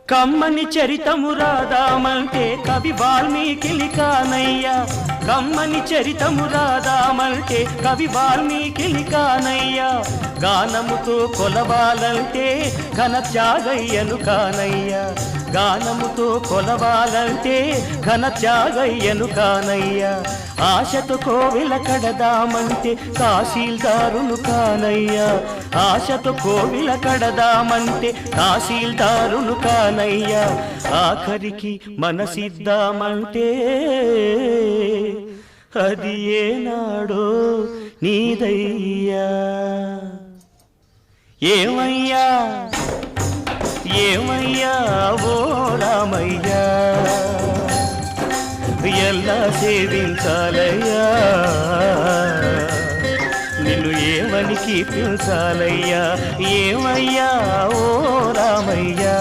కమ్మని చరితము రాదామంటే కవి వాల్మీకి కానయ్యా కమ్మని చరితము రాదామంటే కవి వాల్మీకి కానయ్యా గానముతో కొలవాలంటే ఘన త్యాగయ్యను కానయ్యా గానముతో కొలవాలంటే ఘన త్యాగయ్యను కానయ్యా ఆశతో కోవిల కడదామంటే తహసీల్దారును కానయ్యా ఆశతో కోవిల కడదామంటే తహసీల్దారును కానయ్యా ఆఖరికి మనసిద్దామంటే అది ఏనాడో నీదయ్యా ఏమయ్యా ఏమయ్యా ఓ రామయ్యా ఎలా సేవించాలయ్యా నిన్ను ఏమని కీర్తించాలయ్యా ఏమయ్యా ఓ రామయ్యా